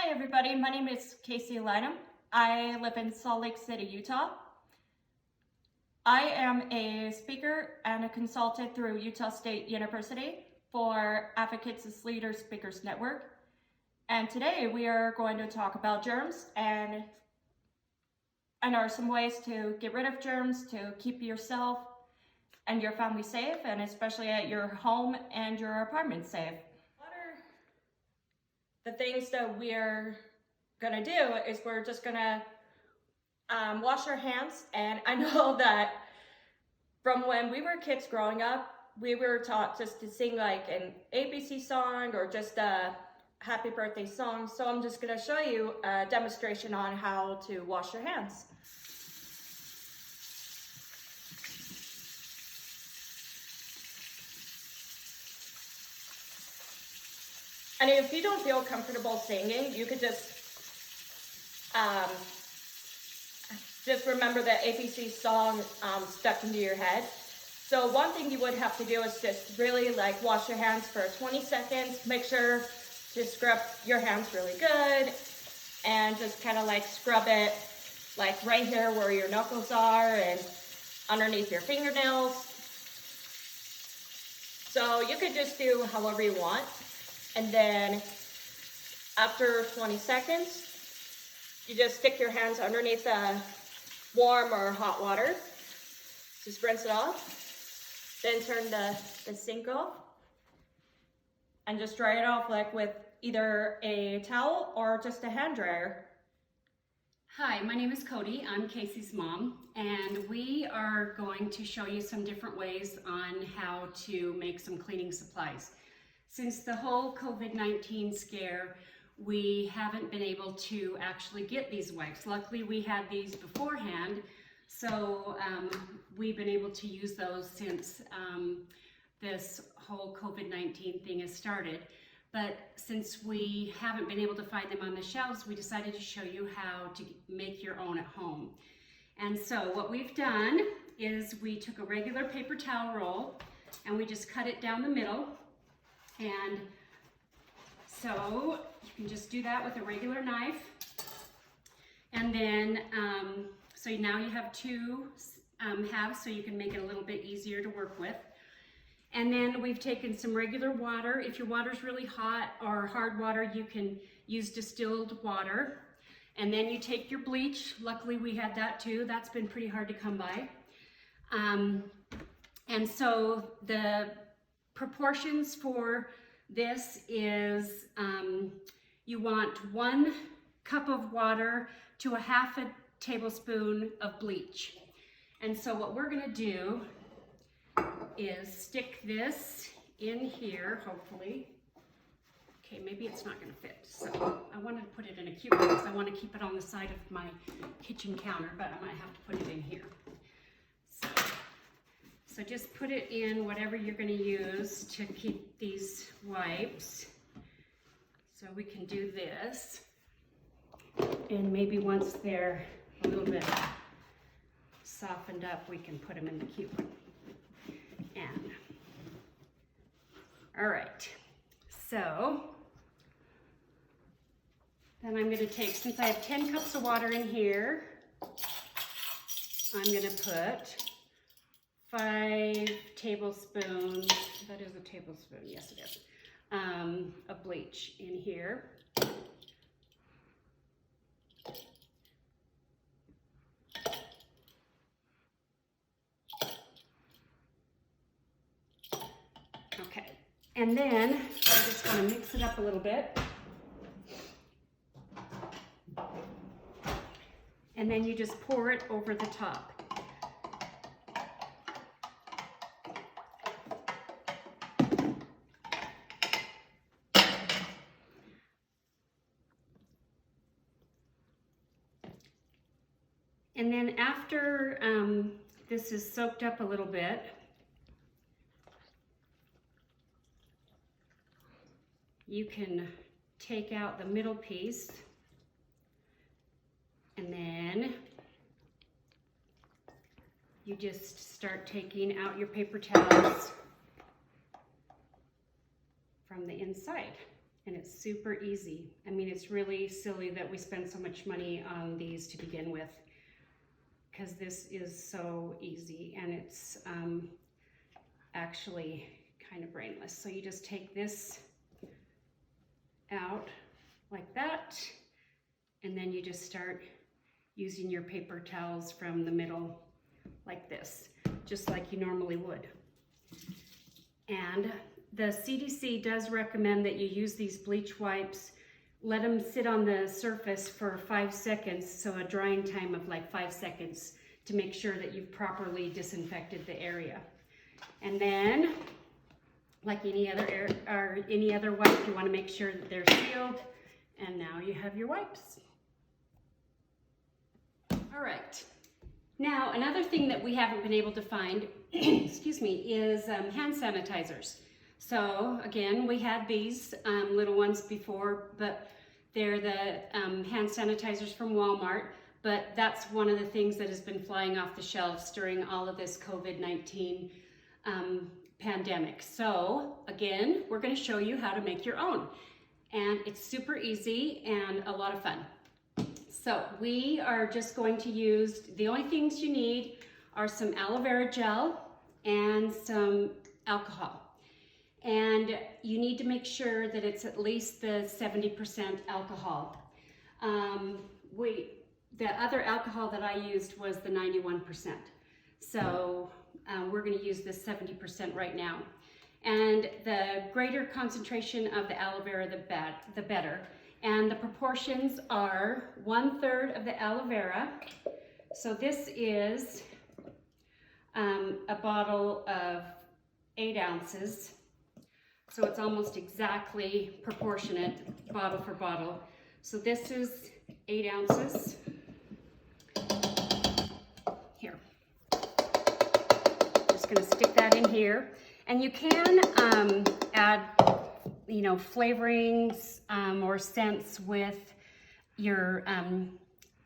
Hi everybody, my name is Kayci Lynam. I live in Salt Lake City, Utah. I am a speaker and a consultant through Utah State University for Advocates as Leaders Speakers Network. And today we are going to talk about germs and are some ways to get rid of germs, to keep yourself and your family safe, and especially at your home and your apartment safe. What are the things that we're gonna do is we're just gonna wash our hands. And I know that from when we were kids growing up, we were taught just to sing like an ABC song or just a happy birthday song. So I'm just gonna show you a demonstration on how to wash your hands. And if you don't feel comfortable singing, you could just remember the ABC song stuck into your head. So one thing you would have to do is just really like wash your hands for 20 seconds. Make sure to scrub your hands really good and just kind of like scrub it like right here where your knuckles are and underneath your fingernails. So you could just do however you want. And then after 20 seconds, you just stick your hands underneath the warm or hot water. Just rinse it off. Then turn the sink off. And just dry it off like with either a towel or just a hand dryer. Hi, my name is Codi. I'm Casey's mom, and we are going to show you some different ways on how to make some cleaning supplies. Since the whole COVID-19 scare, we haven't been able to actually get these wipes. Luckily, we had these beforehand, so we've been able to use those since this whole COVID-19 thing has started. But since we haven't been able to find them on the shelves, we decided to show you how to make your own at home. And so what we've done is we took a regular paper towel roll and we just cut it down the middle. And so you can just do that with a regular knife. And then, so now you have two halves, so you can make it a little bit easier to work with. And then we've taken some regular water. If your water's really hot or hard water, you can use distilled water. And then you take your bleach. Luckily we had that too. That's been pretty hard to come by. And so the proportions for this is you want 1 cup of water to 1/2 tablespoon of bleach. And so what we're gonna do is stick this in here, hopefully. Okay, maybe it's not gonna fit. So I wanted to put it in a cute box. I want to keep it on the side of my kitchen counter, but I might have to put it in here. So just put it in whatever you're going to use to keep these wipes. So we can do this. And maybe once they're a little bit softened up, we can put them in the cute one. And, all right. So then I'm going to take, since I have 10 cups of water in here, I'm going to put 5 tablespoons, that is a tablespoon, yes it is, of bleach in here. Okay, and then I just want to mix it up a little bit. And then you just pour it over the top. And then after this is soaked up a little bit, you can take out the middle piece, and then you just start taking out your paper towels from the inside. And it's super easy. I mean, it's really silly that we spend so much money on these to begin with, because this is so easy, and it's actually kind of brainless. So you just take this out like that, and then you just start using your paper towels from the middle like this, just like you normally would. And the CDC does recommend that you use these bleach wipes, let them sit on the surface for 5 seconds, so a drying time of like 5 seconds, to make sure that you've properly disinfected the area. And then, like any other wipe, you want to make sure that they're sealed. And now you have your wipes. All right. Now, another thing that we haven't been able to find, excuse me, is hand sanitizers. So again, we had these little ones before, but they're the hand sanitizers from Walmart. But that's one of the things that has been flying off the shelves during all of this COVID-19 pandemic. So again, we're going to show you how to make your own. And it's super easy and a lot of fun. So we are just going to use, the only things you need are some aloe vera gel and some alcohol. And you need to make sure that it's at least the 70% alcohol. The other alcohol that I used was the 91%. So we're going to use this 70% right now. And the greater concentration of the aloe vera, the better. And the proportions are 1/3 of the aloe vera. So this is a bottle of 8 ounces. So it's almost exactly proportionate, bottle for bottle. So this is 8 ounces. Here. Just gonna stick that in here. And you can add, flavorings or scents with your,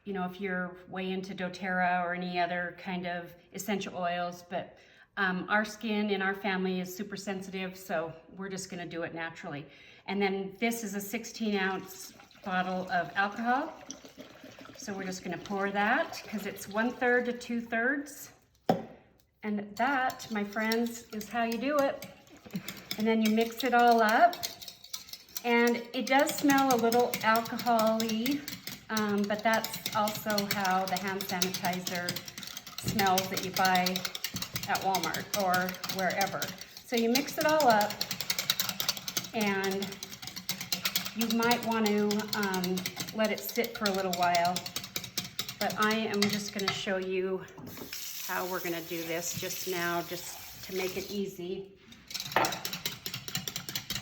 if you're way into doTERRA or any other kind of essential oils, but our skin in our family is super sensitive, so we're just gonna do it naturally. And then this is a 16-ounce bottle of alcohol. So we're just gonna pour that, because it's 1/3 to 2/3. And that, my friends, is how you do it. And then you mix it all up. And it does smell a little alcohol-y, but that's also how the hand sanitizer smells that you buy at Walmart or wherever. So you mix it all up, and you might want to let it sit for a little while. But I am just going to show you how we're going to do this just now, just to make it easy.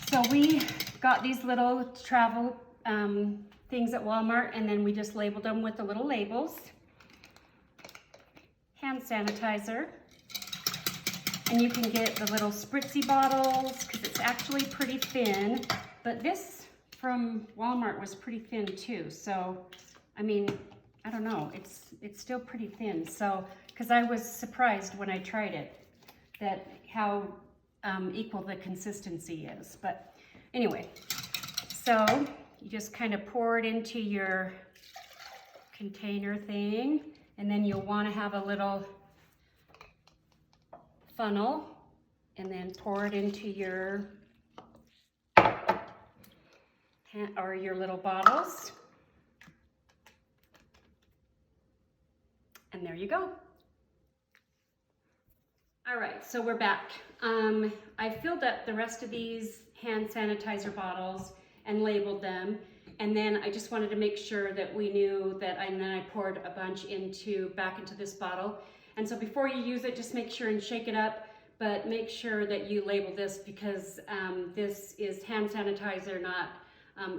So we got these little travel things at Walmart, and then we just labeled them with the little labels. Hand sanitizer. And you can get the little spritzy bottles, because it's actually pretty thin. But this from Walmart was pretty thin too. So, I mean, I don't know, it's still pretty thin. So, because I was surprised when I tried it, that how equal the consistency is. But anyway, so you just kind of pour it into your container thing, and then you'll want to have a little funnel, and then pour it into your little bottles. And there you go. All right, so we're back. I filled up the rest of these hand sanitizer bottles and labeled them. And then I just wanted to make sure that we knew that, and then I poured a bunch back into this bottle. And so before you use it, just make sure and shake it up, but make sure that you label this, because this is hand sanitizer, not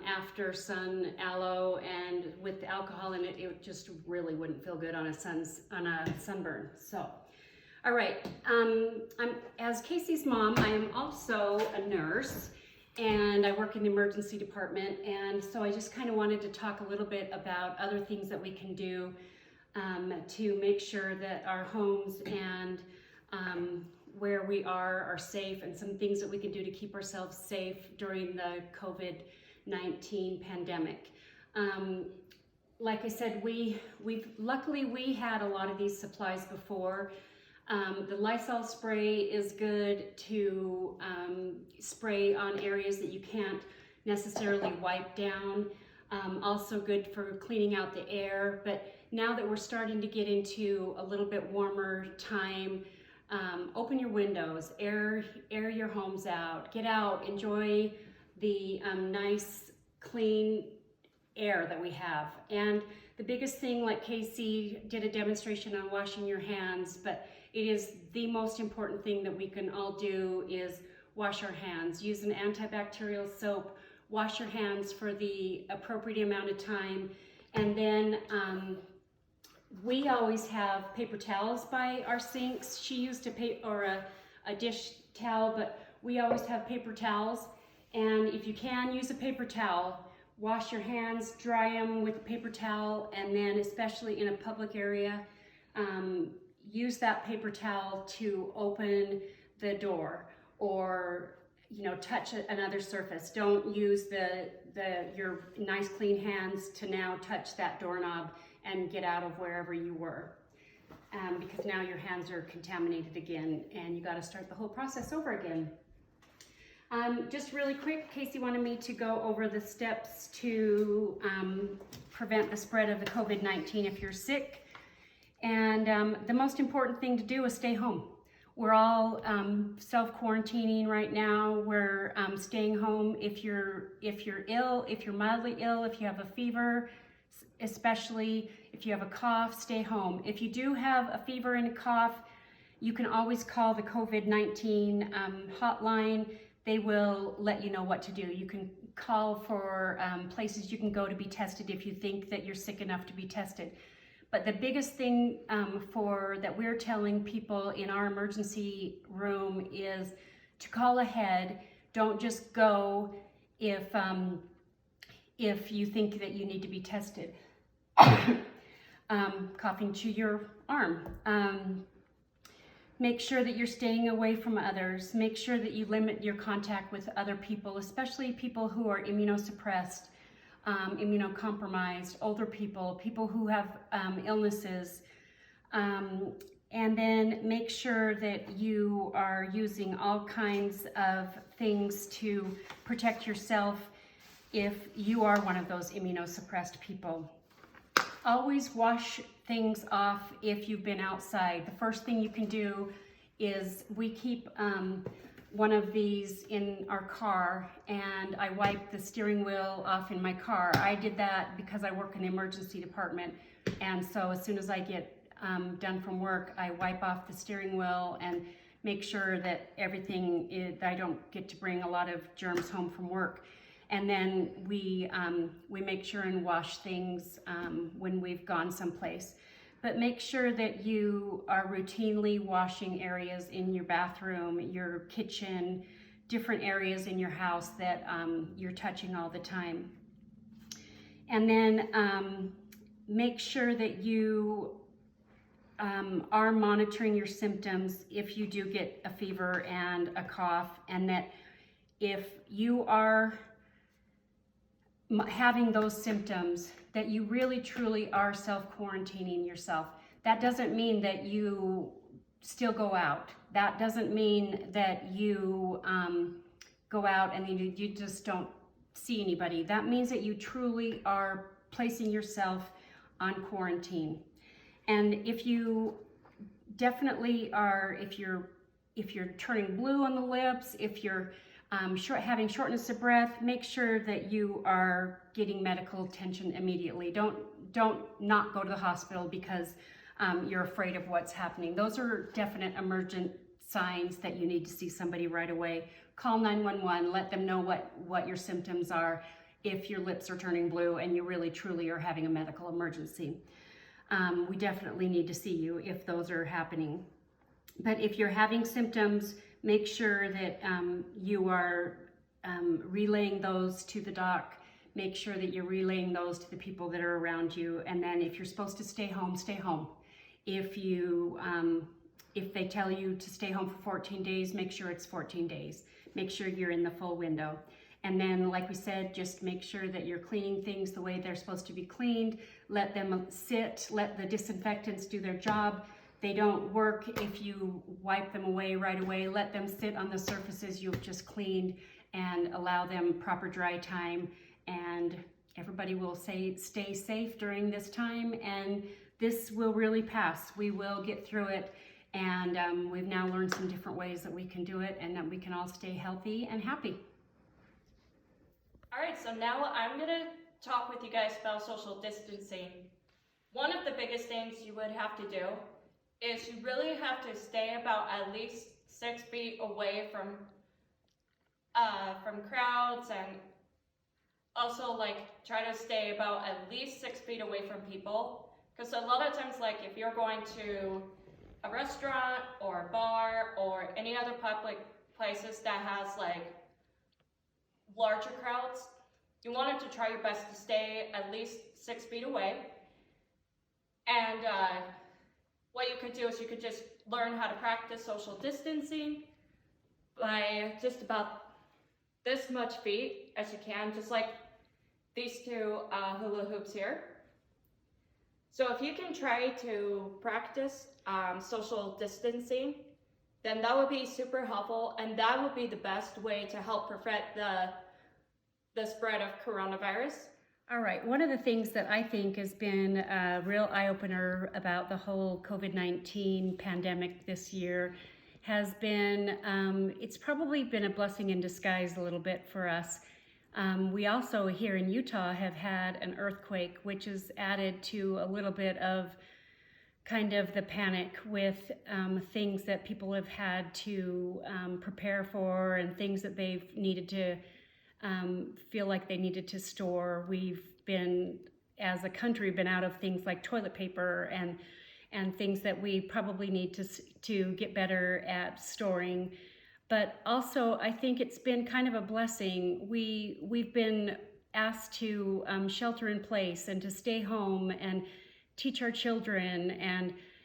after sun aloe, and with the alcohol in it, it just really wouldn't feel good on a sunburn. So, all right, as Kayci's mom, I am also a nurse, and I work in the emergency department, and so I just kind of wanted to talk a little bit about other things that we can do to make sure that our homes and where we are safe, and some things that we can do to keep ourselves safe during the COVID COVID-19 pandemic. Like I said, luckily we had a lot of these supplies before. The Lysol spray is good to spray on areas that you can't necessarily wipe down. Also good for cleaning out the air. But now that we're starting to get into a little bit warmer time, open your windows, air your homes out, get out, enjoy the nice, clean air that we have. And the biggest thing, like Kayci did a demonstration on washing your hands, but it is the most important thing that we can all do is wash our hands. Use an antibacterial soap, wash your hands for the appropriate amount of time, and then we always have paper towels by our sinks. She used a dish towel, but we always have paper towels. And if you can, use a paper towel. Wash your hands, dry them with a paper towel, and then especially in a public area, use that paper towel to open the door or touch another surface. Don't use your nice clean hands to now touch that doorknob and get out of wherever you were, because now your hands are contaminated again and you got to start the whole process over again. Just really quick, Kayci wanted me to go over the steps to prevent the spread of the COVID-19 if you're sick. And the most important thing to do is stay home. We're all self-quarantining right now. We're staying home. If you're ill, if you're mildly ill, if you have a fever, especially if you have a cough, stay home. If you do have a fever and a cough, you can always call the COVID-19 hotline. They will let you know what to do. You can call for places you can go to be tested if you think that you're sick enough to be tested. But the biggest thing that we're telling people in our emergency room is to call ahead. Don't just go if you think that you need to be tested. Coughing to your arm. Make sure that you're staying away from others. Make sure that you limit your contact with other people, especially people who are immunosuppressed, immunocompromised, older people, people who have illnesses. And then make sure that you are using all kinds of things to protect yourself if you are one of those immunosuppressed people. Always wash things off if you've been outside. The first thing you can do is we keep one of these in our car, and I wipe the steering wheel off in my car. I did that because I work in the emergency department, and so as soon as I get done from work, I wipe off the steering wheel and make sure that that I don't get to bring a lot of germs home from work. And then we make sure and wash things when we've gone someplace. But make sure that you are routinely washing areas in your bathroom, your kitchen, different areas in your house that you're touching all the time. And then make sure that you are monitoring your symptoms if you do get a fever and a cough, and that if you are having those symptoms, that you really truly are self-quarantining yourself. That doesn't mean that you still go out. That doesn't mean that you go out and you just don't see anybody. That means that you truly are placing yourself on quarantine. And if you definitely are, if you're turning blue on the lips, if you're having shortness of breath, make sure that you are getting medical attention immediately. Don't not go to the hospital because you're afraid of what's happening. Those are definite emergent signs that you need to see somebody right away. Call 911, let them know what your symptoms are if your lips are turning blue and you really truly are having a medical emergency. We definitely need to see you if those are happening. But if you're having symptoms, make sure that you are relaying those to the doc. Make sure that you're relaying those to the people that are around you. And then if you're supposed to stay home, stay home. If they tell you to stay home for 14 days, make sure it's 14 days. Make sure you're in the full window. And then, like we said, just make sure that you're cleaning things the way they're supposed to be cleaned. Let them sit, let the disinfectants do their job. They don't work if you wipe them away right away. Let them sit on the surfaces you've just cleaned and allow them proper dry time. And everybody will stay safe during this time, and this will really pass. We will get through it, and we've now learned some different ways that we can do it and that we can all stay healthy and happy. All right, so now I'm gonna talk with you guys about social distancing. One of the biggest things you would have to do is you really have to stay about at least 6 feet away from crowds, and also like try to stay about at least 6 feet away from people. Because a lot of times, like if you're going to a restaurant or a bar or any other public places that has like larger crowds, you want to try your best to stay at least 6 feet away. And what you could do is you could just learn how to practice social distancing by just about this much feet as you can, just like these two hula hoops here. So if you can try to practice social distancing, then that would be super helpful, and that would be the best way to help prevent the spread of coronavirus. All right, one of the things that I think has been a real eye-opener about the whole COVID-19 pandemic this year has been, it's probably been a blessing in disguise a little bit for us. We also here in Utah have had an earthquake, which has added to a little bit of kind of the panic with things that people have had to prepare for and things that they've needed to feel like they needed to store. We've been, as a country, been out of things like toilet paper and things that we probably need to get better at storing. But also, I think it's been kind of a blessing. We've been asked to shelter in place and to stay home and teach our children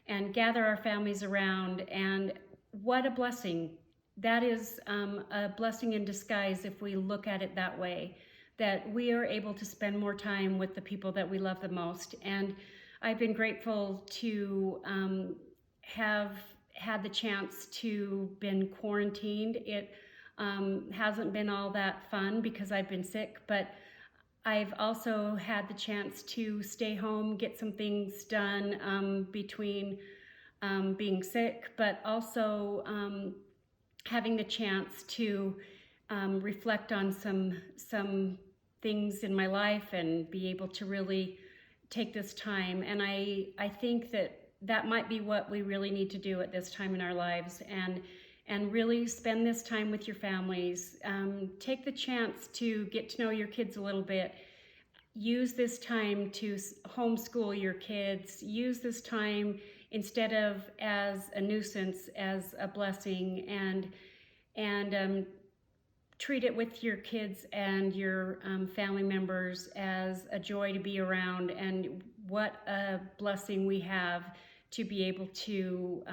and gather our families around. And what a blessing. That is a blessing in disguise if we look at it that way, that we are able to spend more time with the people that we love the most. And I've been grateful to have had the chance to been quarantined. It hasn't been all that fun because I've been sick, but I've also had the chance to stay home, get some things done between being sick, but also having the chance to reflect on some things in my life and be able to really take this time. And I think that might be what we really need to do at this time in our lives, and really spend this time with your families. Take the chance to get to know your kids a little bit. Use this time to homeschool your kids. Use this time instead of as a nuisance, as a blessing, and treat it with your kids and your family members as a joy to be around. And what a blessing we have to be able to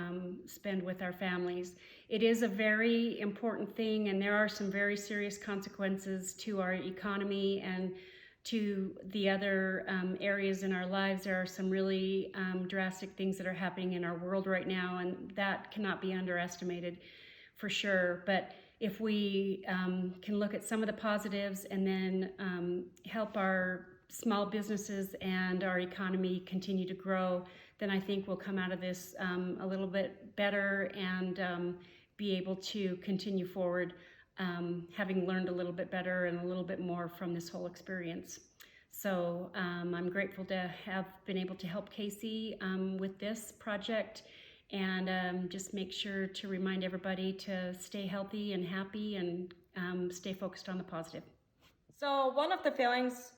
spend with our families. It is a very important thing, and there are some very serious consequences to our economy and to the other areas in our lives. There are some really drastic things that are happening in our world right now, and that cannot be underestimated for sure. But if we can look at some of the positives and then help our small businesses and our economy continue to grow, then I think we'll come out of this a little bit better and be able to continue forward, having learned a little bit better and a little bit more from this whole experience. So I'm grateful to have been able to help Kayci with this project, and just make sure to remind everybody to stay healthy and happy and stay focused on the positive. So one of the feelings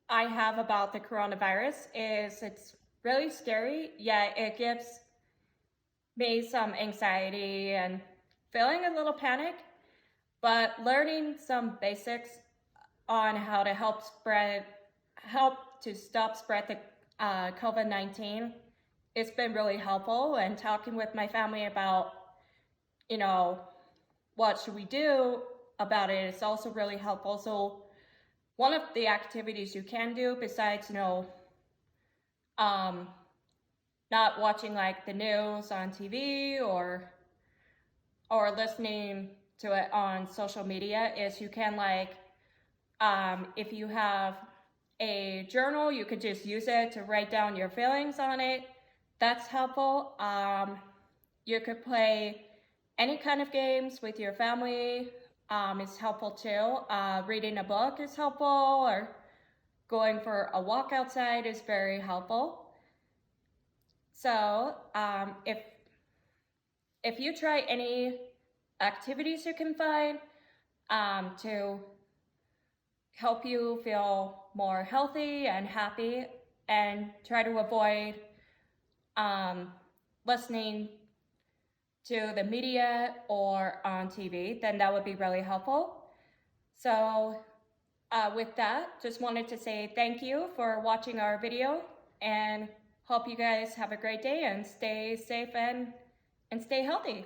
I have about the coronavirus is it's really scary, yet it gives me some anxiety and feeling a little panic, but learning some basics on how to help to stop spread the COVID-19, it's been really helpful. And talking with my family about, what should we do about it is also really helpful. So one of the activities you can do besides, not watching like the news on TV or listening to it on social media is you can if you have a journal, you could just use it to write down your feelings on it. That's helpful. You could play any kind of games with your family. Is helpful too. Reading a book is helpful, or going for a walk outside is very helpful. So if you try any activities you can find to help you feel more healthy and happy, and try to avoid listening to the media or on TV, then that would be really helpful. So with that, just wanted to say thank you for watching our video, and hope you guys have a great day and stay safe and stay healthy.